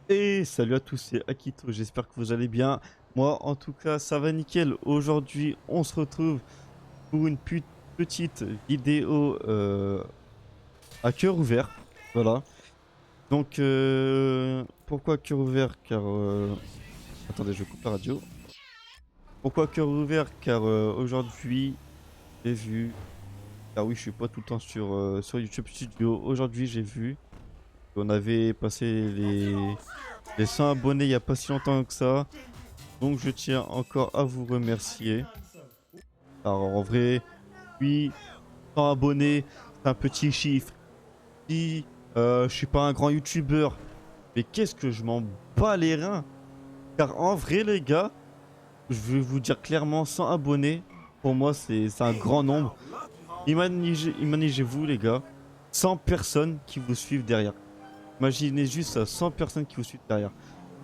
Et salut à tous, c'est Akito, j'espère que vous allez bien. Moi, en tout cas, ça va nickel. Aujourd'hui, on se retrouve pour une petite vidéo à cœur ouvert. Voilà. Donc, pourquoi cœur ouvert? Car... attendez, je coupe la radio. Pourquoi cœur ouvert? Car aujourd'hui, j'ai vu... Ah oui, je suis pas tout le temps sur YouTube Studio. Aujourd'hui, j'ai vu qu'on avait passé les 100 abonnés il y a pas si longtemps que ça. Donc je tiens encore à vous remercier. Alors en vrai, oui, 100 abonnés, c'est un petit chiffre. Si je suis pas un grand youtubeur, mais qu'est-ce que je m'en bats les reins. Car en vrai les gars, je vais vous dire clairement, 100 abonnés, pour moi c'est un grand nombre. Imaginez-vous les gars, 100 personnes qui vous suivent derrière. Imaginez juste ça, 100 personnes qui vous suivent derrière.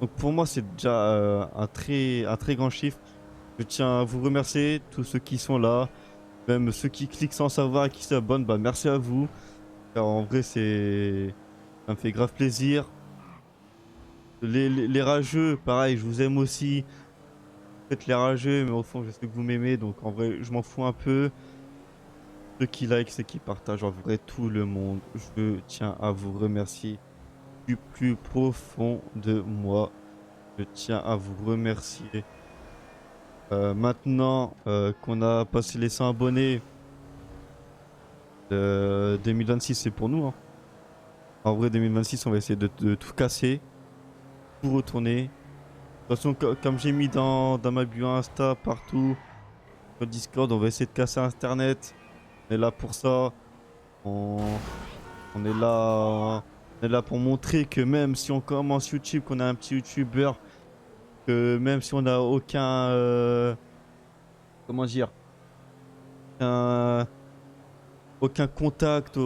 Donc pour moi c'est déjà un très grand chiffre. Je tiens à vous remercier, tous ceux qui sont là, même ceux qui cliquent sans savoir et qui s'abonnent, bah merci à vous. Car en vrai, ça me fait grave plaisir. Les rageux, pareil, je vous aime aussi. Peut-être les rageux, mais au fond, je sais que vous m'aimez, donc en vrai, je m'en fous un peu. Ceux qui like, ceux qui partagent, en vrai, tout le monde, je tiens à vous remercier du plus profond de moi. Je tiens à vous remercier. Maintenant qu'on a passé les 100 abonnés, 2026, c'est pour nous, hein. En vrai, 2026, on va essayer de tout casser, tout retourner. De toute façon, comme j'ai mis dans ma bio Insta, partout, sur Discord, on va essayer de casser Internet. On est là pour ça. On, on est là, on est là pour montrer que même si on commence YouTube, qu'on a un petit YouTuber, que même si on n'a aucun, comment dire, aucun, aucun contact,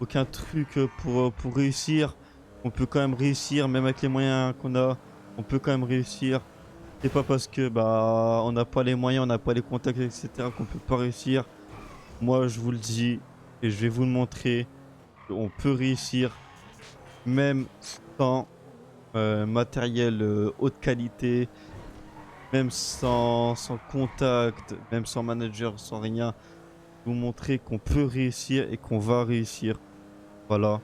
aucun truc pour réussir. On peut quand même réussir, même avec les moyens qu'on a, on peut quand même réussir. C'est pas parce que bah on n'a pas les moyens, on n'a pas les contacts, etc. qu'on peut pas réussir. Moi, je vous le dis et je vais vous le montrer. On peut réussir même sans matériel haute qualité, même sans contact, même sans manager, sans rien. Vous montrer qu'on peut réussir et qu'on va réussir. Voilà.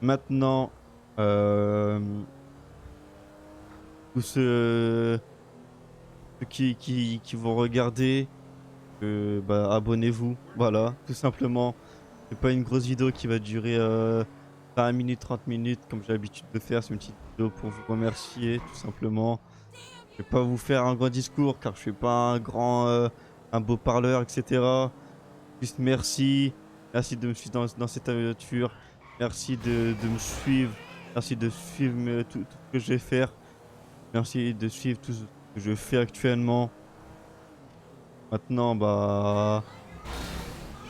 Maintenant, euh, tous ceux qui vont regarder, bah, abonnez-vous. Voilà, tout simplement. C'est pas une grosse vidéo qui va durer 20 minutes, 30 minutes, comme j'ai l'habitude de faire. C'est une petite vidéo pour vous remercier, tout simplement. Je vais pas vous faire un grand discours, car je suis pas un grand, un beau parleur, etc. Juste merci. Merci de me suivre dans cette aventure. Merci de me suivre. Merci de suivre tout ce que je vais faire. Merci de suivre tout ce que je fais actuellement. Maintenant, bah,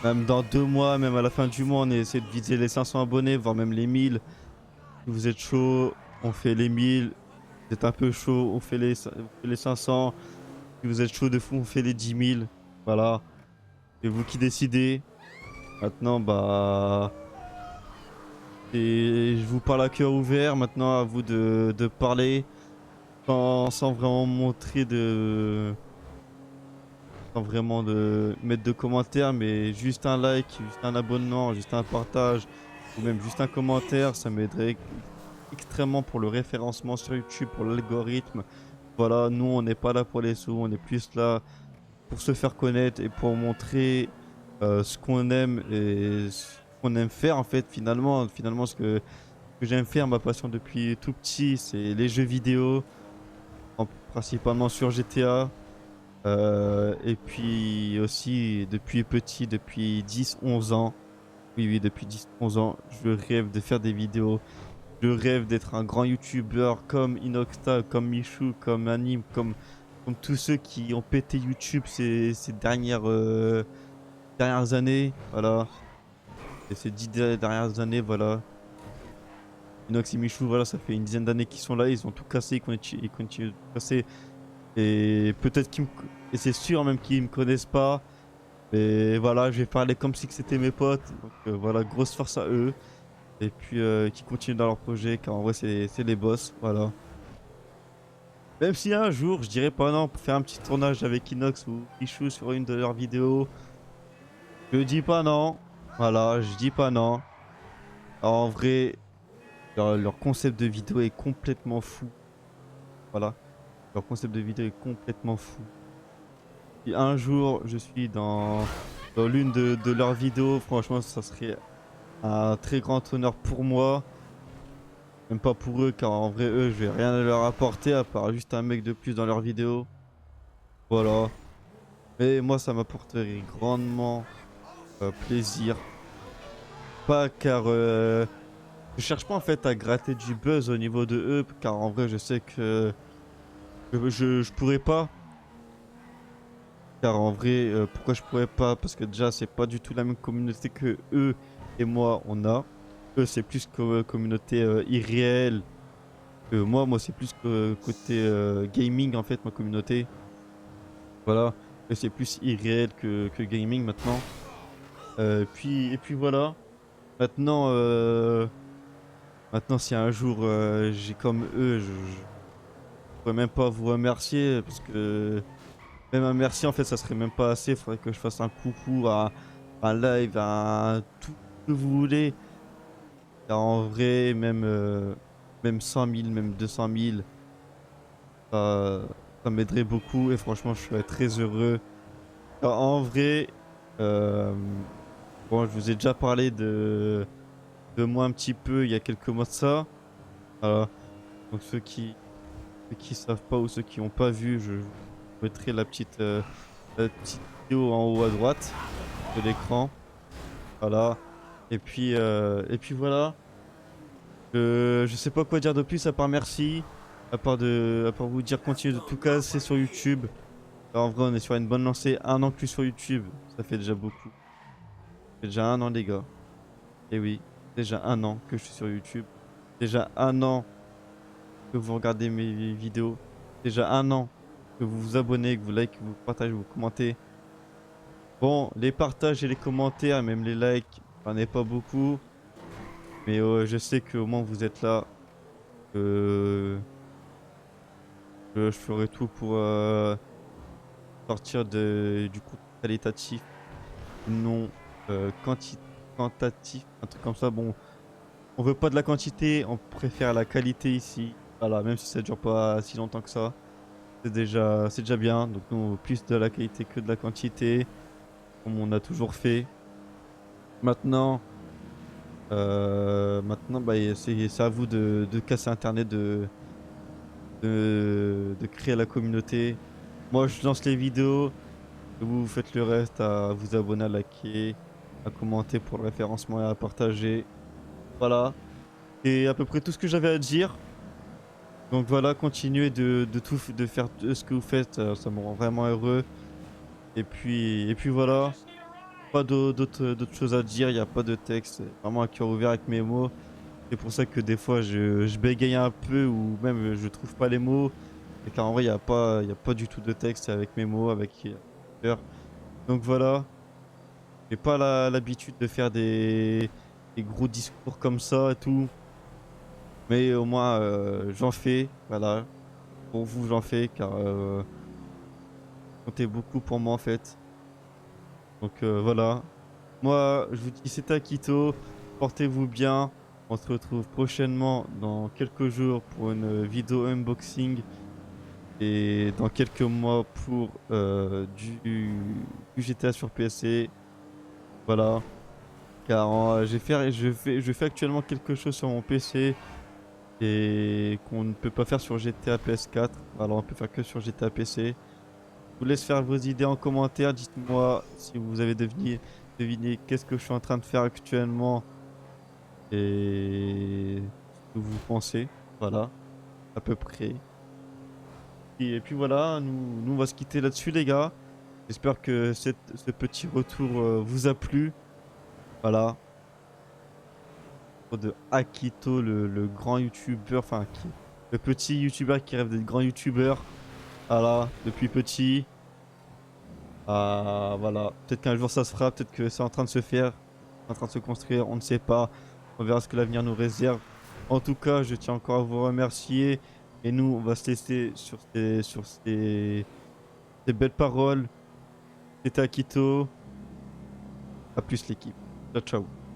même dans 2 mois, même à la fin du mois, on essaie de viser les 500 abonnés, voire même les 1000. Si vous êtes chaud, on fait les 1000. Si vous êtes un peu chaud, on fait les 500. Si vous êtes chaud de fou, on fait les 10 000. Voilà. C'est vous qui décidez. Maintenant, bah, et je vous parle à cœur ouvert. Maintenant, à vous de parler sans vraiment montrer sans vraiment de mettre de commentaires, mais juste un like, juste un abonnement, juste un partage, ou même juste un commentaire, ça m'aiderait extrêmement pour le référencement sur YouTube, pour l'algorithme. Voilà, nous on n'est pas là pour les sous, on est plus là pour se faire connaître et pour montrer ce qu'on aime et ce qu'on aime faire en fait finalement ce que j'aime faire, ma passion depuis tout petit, c'est les jeux vidéo, principalement sur GTA. Et puis aussi, depuis petit, depuis 10 11 ans, oui, oui, depuis 10 11 ans, je rêve de faire des vidéos. Je rêve d'être un grand YouTuber comme Inoxta, comme Michou, comme Anime, comme tous ceux qui ont pété YouTube ces dernières années. Voilà. Et ces 10 dernières années, voilà. Inox et Michou, voilà, ça fait une dizaine d'années qu'ils sont là. Ils ont tout cassé, ils continuent de tout casser. Et peut-être et c'est sûr même qu'ils me connaissent pas. Mais voilà, je vais parler comme si que c'était mes potes. Donc voilà, grosse force à eux. et puis qui continuent dans leur projet, car en vrai c'est les boss, voilà. Même si un jour, je dirais pas non pour faire un petit tournage avec Inox ou Pichou sur une de leurs vidéos, je dis pas non, voilà, je dis pas non. En vrai, leur concept de vidéo est complètement fou, voilà. Leur concept de vidéo est complètement fou. Si un jour je suis dans l'une de leurs vidéos, franchement, ça serait un très grand honneur pour moi. Même pas pour eux, car en vrai, eux, je vais rien leur apporter à part juste un mec de plus dans leur vidéo. Voilà. Mais moi, ça m'apporterait grandement plaisir. Pas car je cherche pas en fait à gratter du buzz au niveau de eux, car en vrai, je sais que je pourrais pas. Car en vrai, pourquoi je pourrais pas? Parce que déjà, c'est pas du tout la même communauté que eux et moi on a. Eux, c'est plus que communauté irréelle. Moi, c'est plus que côté gaming en fait, ma communauté. Voilà. Eux, c'est plus irréel que gaming maintenant. Et puis voilà. Maintenant, maintenant, si un jour j'ai comme eux, je pourrais même pas vous remercier parce que même un merci, en fait, ça serait même pas assez. Faudrait que je fasse un coucou, un live, tout ce que vous voulez. Car en vrai, même 100 000, même 200 000, ça, ça m'aiderait beaucoup. Et franchement, je serais très heureux. Car en vrai, euh, bon, je vous ai déjà parlé de moi un petit peu il y a quelques mois de ça. Voilà. Donc ceux qui savent pas ou ceux qui n'ont pas vu, je vous mettrai la petite vidéo en haut à droite de l'écran. Voilà. Et puis voilà. Je sais pas quoi dire de plus à part merci. À part vous dire continuez de tout casser sur YouTube. Alors, en vrai, on est sur une bonne lancée. Un an que je suis sur YouTube. Ça fait déjà beaucoup. Ça fait déjà un an, les gars. Et oui, déjà un an que je suis sur YouTube. Déjà un an que vous regardez mes vidéos. Déjà un an que vous vous abonnez, que vous likez, que vous partagez, que vous commentez. Bon, les partages et les commentaires, même les likes, j'en ai pas beaucoup. Mais je sais qu'au moins vous êtes là. Euh, je ferai tout pour sortir du contenu qualitatif, non quantitatif, un truc comme ça. Bon, on veut pas de la quantité, on préfère la qualité ici. Voilà, même si ça dure pas si longtemps que ça, c'est déjà bien. Donc nous, on veut plus de la qualité que de la quantité, comme on a toujours fait. Maintenant, maintenant, bah, c'est à vous de casser Internet, de créer la communauté. Moi, je lance les vidéos. Vous faites le reste à vous abonner, à liker, à commenter pour le référencement et à partager. Voilà. Et à peu près tout ce que j'avais à dire. Donc voilà, continuez de faire ce que vous faites, ça me rend vraiment heureux. Et puis voilà, pas d'autres choses à dire, il n'y a pas de texte, c'est vraiment un cœur ouvert avec mes mots. C'est pour ça que des fois je bégaye un peu ou même je trouve pas les mots. Et car en vrai, il y a pas du tout de texte avec mes mots, avec cœur. Donc voilà. J'ai pas l'habitude de faire des gros discours comme ça et tout. Mais au moins, j'en fais. Voilà. Pour vous, j'en fais car comptez beaucoup pour moi en fait. Donc voilà. Moi, je vous dis c'était Akito. Portez-vous bien. On se retrouve prochainement dans quelques jours pour une vidéo unboxing. Et dans quelques mois pour du GTA sur PC. Voilà. Car je fais actuellement quelque chose sur mon PC et qu'on ne peut pas faire sur GTA PS4. Alors on peut faire que sur GTA PC. Je vous laisse faire vos idées en commentaire. Dites-moi si vous avez deviné qu'est-ce que je suis en train de faire actuellement et ce que vous pensez. Voilà, à peu près. Et puis voilà, nous on va se quitter là-dessus les gars. J'espère que ce petit retour vous a plu. Voilà. De Akito, le grand youtubeur, enfin le petit youtubeur qui rêve d'être grand youtubeur. Voilà, depuis petit. Voilà, peut-être qu'un jour ça se fera, peut-être que c'est en train de se faire, en train de se construire, on ne sait pas. On verra ce que l'avenir nous réserve. En tout cas, je tiens encore à vous remercier. Et nous, on va se laisser ces belles paroles. C'était Akito. À plus l'équipe. Ciao, ciao.